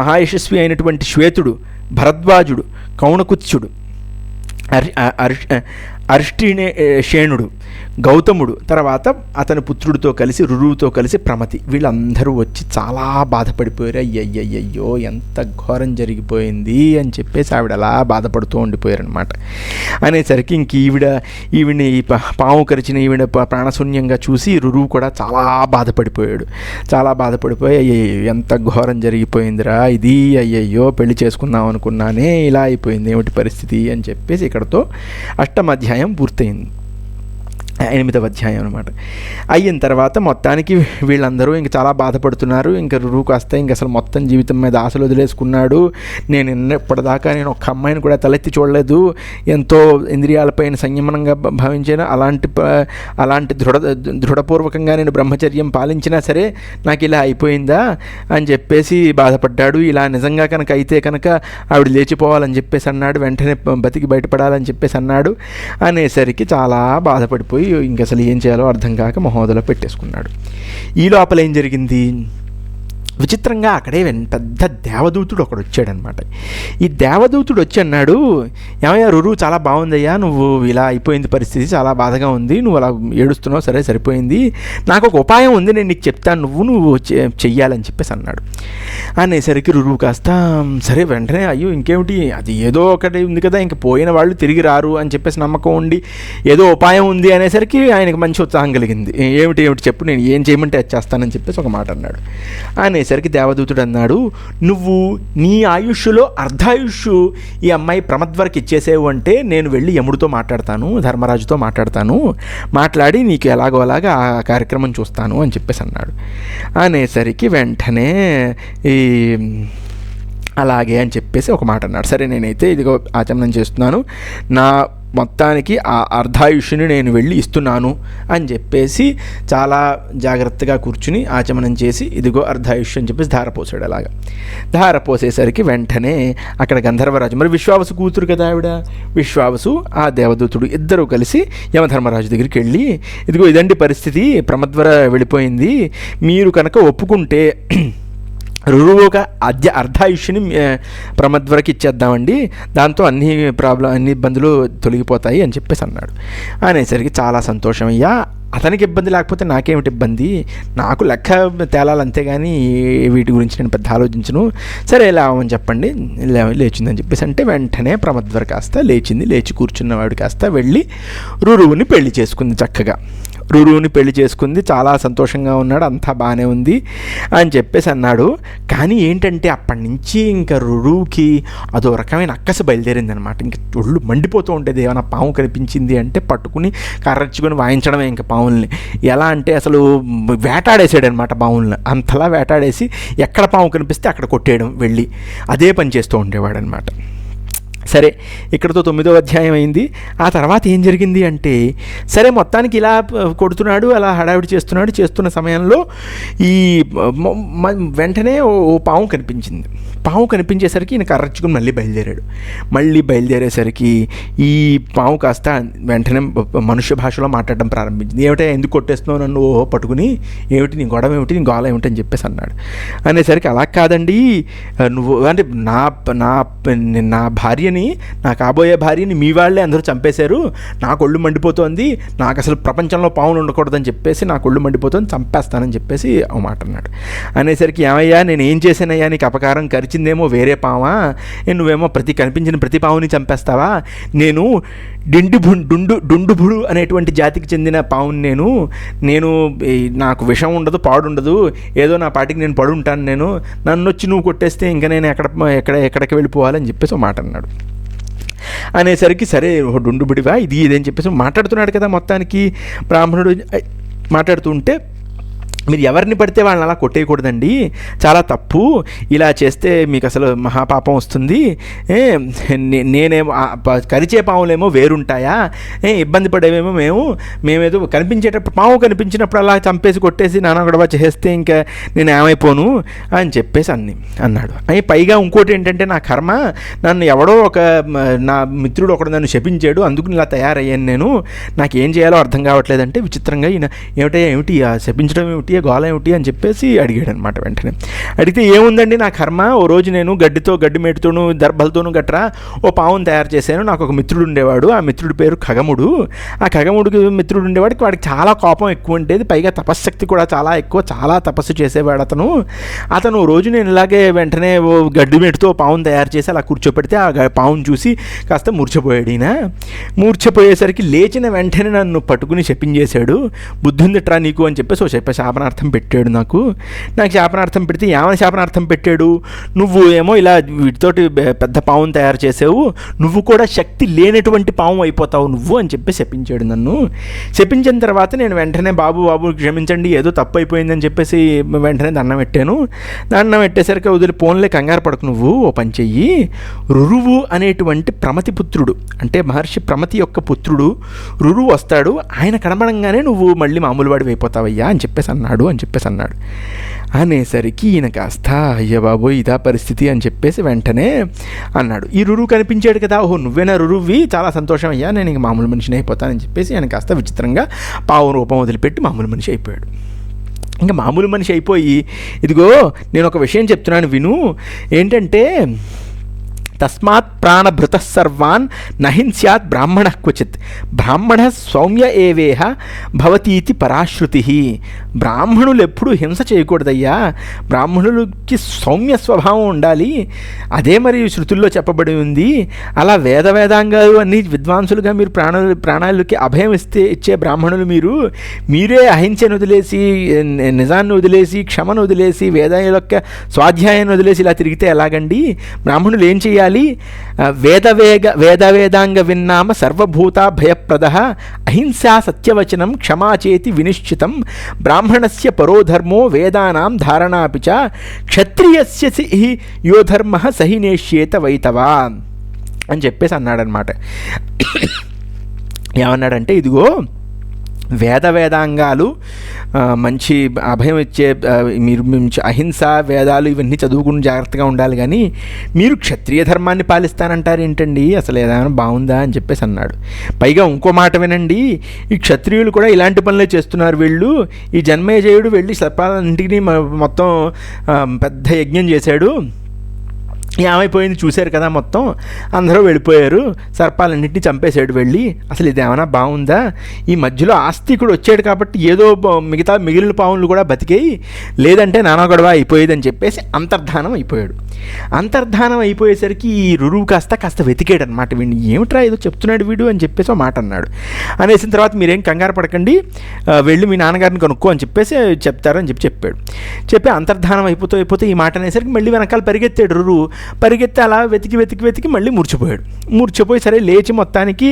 మహాయశస్వి అయినటువంటి శ్వేతుడు, భరద్వాజుడు, కౌణకుత్స్యుడు, అరిష్టిషేణుడు, గౌతముడు, తర్వాత అతని పుత్రుడితో కలిసి రురువుతో కలిసి ప్రమతి, వీళ్ళందరూ వచ్చి చాలా బాధపడిపోయారు. అయ్యయ్యయ్యో ఎంత ఘోరం జరిగిపోయింది అని చెప్పేసి ఆవిడ అలా బాధపడుతూ ఉండిపోయారనమాట. అనేసరికి ఇంక ఈవిడ్ని పాము కరిచిన ఈవిడ ప్రాణశూన్యంగా చూసి రురువు కూడా చాలా బాధపడిపోయాడు. చాలా బాధపడిపోయి అయ్యయ్యో ఎంత ఘోరం జరిగిపోయిందిరా ఇది, అయ్యయ్యో పెళ్లి చేసుకుందాం అనుకున్నానే ఇలా అయిపోయింది, ఏమిటి పరిస్థితి అని చెప్పేసి ఇక్కడతో 8వ అధ్యాయం పూర్తయింది. 8వ అధ్యాయం అనమాట. అయిన తర్వాత మొత్తానికి వీళ్ళందరూ ఇంక చాలా బాధపడుతున్నారు. ఇంకా రురువు కాస్త ఇంక అసలు మొత్తం జీవితం మీద ఆశలు వదిలేసుకున్నాడు. నేను ఇప్పటిదాకా నేను ఒక అమ్మాయిని కూడా తలెత్తి చూడలేదు, ఎంతో ఇంద్రియాలపైన సంయమనంగా భావించాను, అలాంటి దృఢపూర్వకంగా నేను బ్రహ్మచర్యం పాలించినా సరే నాకు ఇలా అయిపోయిందా అని చెప్పేసి బాధపడ్డాడు. ఇలా నిజంగా కనుక అయితే కనుక ఆవిడ లేచిపోవాలని చెప్పేసి అన్నాడు, వెంటనే బతికి బయటపడాలని చెప్పేసి అన్నాడు. అనేసరికి చాలా బాధపడిపోయి ఇంక అసలు ఏం చేయాలో అర్థం కాక మొహోదలో పెట్టేసుకున్నాడు. ఈ లోపల ఏం జరిగింది, విచిత్రంగా అక్కడే పెద్ద దేవదూతుడు ఒకడు వచ్చాడనమాట. ఈ దేవదూతుడు వచ్చి అన్నాడు, ఏమయ్యా రురు చాలా బాగుందయ్యా, నువ్వు ఇలా అయిపోయింది పరిస్థితి, చాలా బాధగా ఉంది, నువ్వు అలా ఏడుస్తున్నావు, సరిపోయింది, నాకు ఒక ఉపాయం ఉంది, నేను నీకు చెప్తాను, నువ్వు చెయ్యాలని చెప్పేసి అన్నాడు. అనేసరికి రురువు కాస్త సరే వెంటనే అయ్యో ఇంకేమిటి, అది ఏదో ఒకటి ఉంది కదా, ఇంక పోయిన వాళ్ళు తిరిగి రారు అని చెప్పేసి నమ్మకం ఉండి ఏదో ఉపాయం ఉంది అనేసరికి ఆయనకు మంచి ఉత్సాహం కలిగింది. ఏమిటి చెప్పు, నేను ఏం చేయమంటే అది చేస్తానని చెప్పేసి ఒక మాట అన్నాడు. అనేసరికి దేవదూతుడు అన్నాడు, నువ్వు నీ ఆయుష్లో అర్ధాయుష్ ఈ అమ్మాయి ప్రమద్వరకు ఇచ్చేసేవు అంటే నేను వెళ్ళి యముడితో మాట్లాడతాను, ధర్మరాజుతో మాట్లాడి నీకు ఎలాగో అలాగా ఆ కార్యక్రమం చూస్తాను అని చెప్పేసి అన్నాడు. అనేసరికి వెంటనే అలాగే అని చెప్పేసి ఒక మాట అన్నాడు. సరే నేనైతే ఇదిగో ఆచమనం చేస్తున్నాను, నా మొత్తానికి ఆ అర్ధాయుష్ని నేను వెళ్ళి ఇస్తున్నాను అని చెప్పేసి చాలా జాగ్రత్తగా కూర్చుని ఆచమనం చేసి ఇదిగో అర్ధాయుష్ అని చెప్పేసి ధారపోసాడు. అలాగా ధారపోసేసరికి వెంటనే అక్కడ గంధర్వరాజు, మరి విశ్వావసు కూతురు కదా ఆవిడ, విశ్వావసు ఆ దేవదూతుడు ఇద్దరూ కలిసి యమధర్మరాజు దగ్గరికి వెళ్ళి ఇదిగో ఇదండి పరిస్థితి, ప్రమద్వర వెళ్ళిపోయింది, మీరు కనుక ఒప్పుకుంటే రురువుగా అర్ధాయుష్ని ప్రమద్వరకి ఇచ్చేద్దామండి, దాంతో అన్ని ఇబ్బందులు తొలగిపోతాయి అని చెప్పేసి అన్నాడు. అనేసరికి చాలా సంతోషం, అయ్యా అతనికి ఇబ్బంది లేకపోతే నాకేమిటి ఇబ్బంది, నాకు లెక్క తేలాలి అంతేగాని వీటి గురించి నేను పెద్ద ఆలోచించను, సరే లేవని చెప్పండి, లేచిందని చెప్పేసి అంటే వెంటనే ప్రమద్వర కాస్త లేచింది. లేచి కూర్చున్నవాడు కాస్త వెళ్ళి రురువుని పెళ్లి చేసుకుంది. చక్కగా రురువుని పెళ్లి చేసుకుంది, చాలా సంతోషంగా ఉన్నాడు, అంతా బాగానే ఉంది అని చెప్పేసి అన్నాడు. కానీ ఏంటంటే అప్పటి నుంచి ఇంకా రురువుకి అదో రకమైన అక్కస బయలుదేరింది అనమాట. ఇంక ఒళ్ళు మండిపోతూ ఉండేది, ఏమైనా పాము కనిపించింది అంటే పట్టుకుని కర్రచ్చుకొని వాయించడమే ఇంకా పావుల్ని. ఎలా అంటే అసలు వేటాడేసాడు అనమాట పావుల్ని, అంతలా వేటాడేసి ఎక్కడ పాము కనిపిస్తే అక్కడ కొట్టేయడం, వెళ్ళి అదే పని చేస్తూ ఉండేవాడు అనమాట. సరే ఇక్కడతో 9వ అధ్యాయం అయింది. ఆ తర్వాత ఏం జరిగింది అంటే, సరే మొత్తానికి ఇలా కొడుతున్నాడు, అలా హడావిడి చేస్తున్న సమయంలో ఈ వెంటనే ఓ పాము కనిపించింది. పాము కనిపించేసరికి ఈయన కర్రచ్చుకుని మళ్ళీ బయలుదేరేసరికి ఈ పాము కాస్త వెంటనే మనుష్య భాషలో మాట్లాడడం ప్రారంభించింది. ఏమిటో ఎందుకు కొట్టేస్తున్నావు నన్ను, ఓహో పట్టుకుని, ఏమిటి నీ గొడవ ఏమిటి, నీ గోళ ఏమిటి అని చెప్పేసి అన్నాడు. అనేసరికి అలా కాదండి, నువ్వు అంటే నా భార్యని, నా కాబోయే భార్యని మీ వాళ్ళే అందరూ చంపేశారు, నాకు ఒళ్ళు మండిపోతోంది, నాకు అసలు ప్రపంచంలో పావులు ఉండకూడదని చెప్పేసి నాకు ఒళ్ళు మండిపోతుంది, చంపేస్తానని చెప్పేసి ఒక మాట అన్నాడు. అనేసరికి ఏమయ్యా నేను ఏం చేశానయ్యా, నీకు అపకారం కరిచిందేమో వేరే పావా, నువ్వేమో కనిపించిన ప్రతి పావుని చంపేస్తావా, నేను డుండుభుడు అనేటువంటి జాతికి చెందిన పావుని నేను నాకు విషం ఉండదు, పాడుండదు, ఏదో నా పాటికి నేను పడుంటాను, నన్ను వచ్చి నువ్వు కొట్టేస్తే ఇంకా నేను ఎక్కడికి వెళ్ళిపోవాలని చెప్పేసి ఒక మాట అన్నాడు. అనేసరికి సరే డుండుబుడివా ఇదేని చెప్పేసి మాట్లాడుతున్నాడు కదా. మొత్తానికి బ్రాహ్మణుడు మాట్లాడుతుంటే, మీరు ఎవరిని పడితే వాళ్ళని అలా కొట్టేయకూడదండి, చాలా తప్పు, ఇలా చేస్తే మీకు అసలు మహాపాపం వస్తుంది, నేనేమో కరిచే పాములేమో వేరుంటాయా, ఇబ్బంది పడేవేమో మేమేదో పాము కనిపించినప్పుడు అలా చంపేసి కొట్టేసి నానా గొడవ చేస్తే ఇంకా నేను ఏమైపోను అని చెప్పేసి అన్నాడు. పైగా ఇంకోటి ఏంటంటే, నా కర్మ, నన్ను ఎవడో నా మిత్రుడు ఒకడు నన్ను శపించాడు, అందుకు ఇలా తయారయ్యాను, నాకేం చేయాలో అర్థం కావట్లేదంటే విచిత్రంగా ఈయన ఏమిటి శపించడం ఏమిటి, గోళ ఏమిటి అని చెప్పేసి అడిగాడు అనమాట. వెంటనే అడిగితే, ఏముందండి నా కర్మ, ఓ రోజు నేను గడ్డి మేటుతోనూ దర్భలతోనూ గట్రా ఓ పావును తయారు చేశాను. నాకు ఒక మిత్రుడు ఉండేవాడు, ఆ మిత్రుడి పేరు ఖగముడు. ఆ ఖగముడికి మిత్రుడు ఉండేవాడికి వాడికి చాలా కోపం ఎక్కువ ఉండేది, పైగా తపశ్శక్తి కూడా చాలా ఎక్కువ, చాలా తపస్సు చేసేవాడు అతను రోజు నేను ఇలాగే వెంటనే ఓ గడ్డి మేటుతో పావును తయారు చేసి అలా కూర్చోపెడితే ఆ పావును చూసి కాస్త మూర్ఛపోయాడు. ఈయన మూర్ఛపోయేసరికి లేచిన వెంటనే నన్ను పట్టుకుని శపించేశాడు, బుద్ధుందిట్రా నీకు అని చెప్పేసి ఓ శాపనార్థం పెట్టాడు. నాకు శాపనార్థం పెడితే ఏమైనా శాపనార్థం పెట్టాడు, నువ్వు ఏమో ఇలా వీటితోటి పెద్ద పావును తయారు చేసావు, నువ్వు కూడా శక్తి లేనటువంటి పాము అయిపోతావు నువ్వు అని చెప్పి శపించాడు నన్ను. శపించిన తర్వాత నేను వెంటనే బాబు క్షమించండి, ఏదో తప్పు అయిపోయిందని చెప్పేసి వెంటనే దండం పెట్టాను. దండం పెట్టేసరికి పోన్లే కంగారు పడకు, నువ్వు ఓ పని చెయ్యి, రురువు అనేటువంటి ప్రమతి పుత్రుడు, అంటే మహర్షి ప్రమతి యొక్క పుత్రుడు రురువు వస్తాడు, ఆయన కనబడంగానే నువ్వు మళ్ళీ మామూలు వాడి అయిపోతావయ్యా అని చెప్పేసి అన్నాడు. అనేసరికి ఈయన కాస్త అయ్య బాబోయ్ ఇదా పరిస్థితి అని చెప్పేసి వెంటనే అన్నాడు. ఈ రురువు కనిపించాడు కదా, ఓహో నువ్వేనా రురువి, చాలా సంతోషం అయ్యా, నేను ఇంక మామూలు మనిషిని అయిపోతానని చెప్పేసి ఆయన కాస్త విచిత్రంగా పావు రూపం వదిలిపెట్టి మామూలు మనిషి అయిపోయాడు. ఇంకా మామూలు మనిషి అయిపోయి, ఇదిగో నేను ఒక విషయం చెప్తున్నాను విను, ఏంటంటే తస్మాత్ ప్రాణభృత సర్వాన్ నహింస్యాత్ బ్రాహ్మణ క్వచిత్, బ్రాహ్మణ సౌమ్య ఏవేహ భవతీతి పరాశ్రుతి. బ్రాహ్మణులు ఎప్పుడూ హింస చేయకూడదయ్యా, బ్రాహ్మణులకి సౌమ్య స్వభావం ఉండాలి, అదే మరి శృతుల్లో చెప్పబడి ఉంది. అలా వేదాంగాలు అన్ని విద్వాంసులుగా మీరు ప్రాణాలకి అభయం ఇచ్చే బ్రాహ్మణులు మీరే అహింసను వదిలేసి, నిజాన్ని వదిలేసి, క్షమను వదిలేసి, వేదాల స్వాధ్యాయాన్ని వదిలేసి ఇలా తిరిగితే ఎలాగండి? బ్రాహ్మణులు ఏం చేయాలి? వేదాంగ విన్నామ సర్వభూత భయప్రద, అహింసా సత్యవచనం క్షమాచేతి వినిశ్చితం, బ్రాహ్మణస్య పరోధర్మో వేదానాం ధారణాపి చ, క్షత్రియస్య యో ధర్మ సహినేష్యేత వైతవా అని చెప్పేసి అన్నాడనమాట. ఏమన్నాడంటే, ఇదిగో వేదాంగాలు మంచి అభయం ఇచ్చే, మీరు మంచి అహింస వేదాలు ఇవన్నీ చదువుకుని జాగ్రత్తగా ఉండాలి, కానీ మీరు క్షత్రియ ధర్మాన్ని పాలిస్తానంటారు ఏంటండి, అసలు ఏదైనా బాగుందా అని చెప్పేసి అన్నాడు. పైగా ఇంకో మాట వినండి, ఈ క్షత్రియులు కూడా ఇలాంటి పనులే చేస్తున్నారు. ఈ జన్మేజయుడు వెళ్ళి సర్పాలన్నింటినీ మొత్తం పెద్ద యజ్ఞం చేశాడు, ఏమైపోయింది చూశారు కదా, మొత్తం అందరూ వెళ్ళిపోయారు, సర్పాలన్నింటినీ చంపేశాడు వెళ్ళి, అసలు ఇది ఏమైనా బాగుందా? ఈ మధ్యలో ఆస్తికుడు వచ్చాడు కాబట్టి ఏదో మిగిలిన పావులు కూడా బతికేయి, లేదంటే నానా గొడవ అయిపోయేదని చెప్పేసి అంతర్ధానం అయిపోయాడు. అంతర్ధానం అయిపోయేసరికి ఈ రురువు కాస్త వెతికాడు అనమాట, వీడిని ఏమిట్రా ఏదో చెప్తున్నాడు వీడు అని చెప్పేసి ఒక మాట అన్నాడు. అనేసిన తర్వాత మీరేం కంగారు పడకండి, వెళ్ళి మీ నాన్నగారిని కనుక్కో అని చెప్పేసి చెప్తారని చెప్పాడు. చెప్పి అంతర్ధానం అయిపోతే ఈ మాట అనేసరికి మళ్ళీ వెనకాల పరిగెత్తాడు రురువు. పరిగెత్తి అలా వెతికి మళ్ళీ మూర్చిపోయి సరే లేచి మొత్తానికి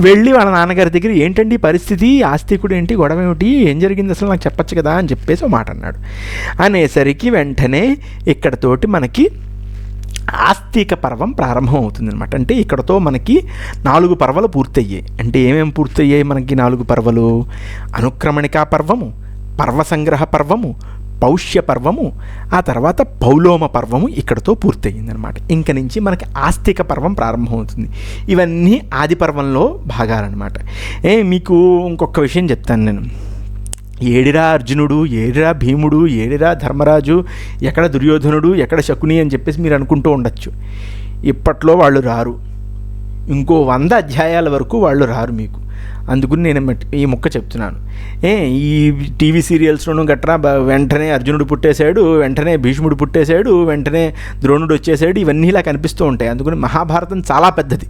వెళ్ళి వాళ్ళ నాన్నగారి దగ్గర, ఏంటండి పరిస్థితి, ఆస్తికుడు ఏంటి, గొడవ ఏమిటి, ఏం జరిగింది అసలు నాకు చెప్పచ్చు కదా అని చెప్పేసి ఒక మాట అన్నాడు. అనేసరికి వెంటనే ఇక్కడతోటి మనకి ఆస్తిక పర్వం ప్రారంభం అవుతుందన్నమాట. అంటే ఇక్కడతో మనకి 4 పర్వాలు పూర్తయ్యాయి. అంటే ఏమేమి పూర్తయ్యాయి మనకి 4 పర్వాలు? అనుక్రమణికా పర్వము, పర్వసంగ్రహ పర్వము, పౌష్య పర్వము, ఆ తర్వాత పౌలోమ పర్వము ఇక్కడతో పూర్తయిందనమాట. ఇంక నుంచి మనకి ఆస్తిక పర్వం ప్రారంభమవుతుంది. ఇవన్నీ ఆది పర్వంలో భాగాలన్నమాట. మీకు ఇంకొక విషయం చెప్తాను నేను. ఏడిరా అర్జునుడు, ఏడిరా భీముడు, ఏడిరా ధర్మరాజు, ఎక్కడ దుర్యోధనుడు, ఎక్కడ శకుని అని చెప్పేసి మీరు అనుకుంటూ ఉండొచ్చు. ఇప్పట్లో వాళ్ళు రారు, ఇంకో 100 అధ్యాయాల వరకు వాళ్ళు రారు. మీకు అందుకని నేను ఈ ముక్క చెప్తున్నాను. ఈ టీవీ సీరియల్స్లోనూ గట్రా వెంటనే అర్జునుడు పుట్టేశాడు, వెంటనే భీష్ముడు పుట్టేశాడు, వెంటనే ద్రోణుడు వచ్చేసాడు, ఇవన్నీ ఇలా కనిపిస్తూ ఉంటాయి. అందుకని మహాభారతం చాలా పెద్దది.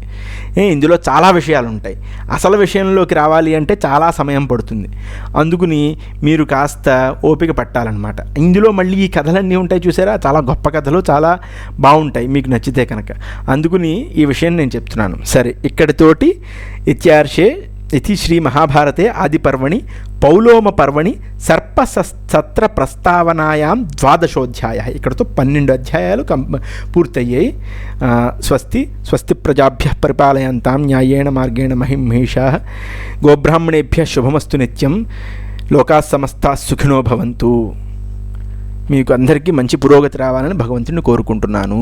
ఇందులో చాలా విషయాలు ఉంటాయి. అసలు విషయంలోకి రావాలి అంటే చాలా సమయం పడుతుంది. అందుకని మీరు కాస్త ఓపిక పట్టాలన్నమాట. ఇందులో మళ్ళీ ఈ కథలన్నీ ఉంటాయి చూసారా, చాలా గొప్ప కథలు, చాలా బాగుంటాయి మీకు నచ్చితే కనుక. అందుకని ఈ విషయం నేను చెప్తున్నాను. సరే, ఇక్కడితోటి ఇత్యార్షే ఇతి శ్రీ మహాభారతే ఆదిపర్వణి పౌలోమ పర్వణి సర్పసత్ర ప్రస్తావనాయాం 12 ఇక్కడతో 12 అధ్యాయాలు పూర్తయ్యాయి. స్వస్తి ప్రజాభ్య పరిపాలయంతాం న్యాయేణ మార్గేణ మహిమహేషాః గోబ్రాహ్మణేభ్య శుభమస్తు నిత్యం లోకాః సమస్తాః సుఖినో భవంతు. మీకు అందరికీ మంచి పురోగతి రావాలని భగవంతుని కోరుకుంటున్నాను.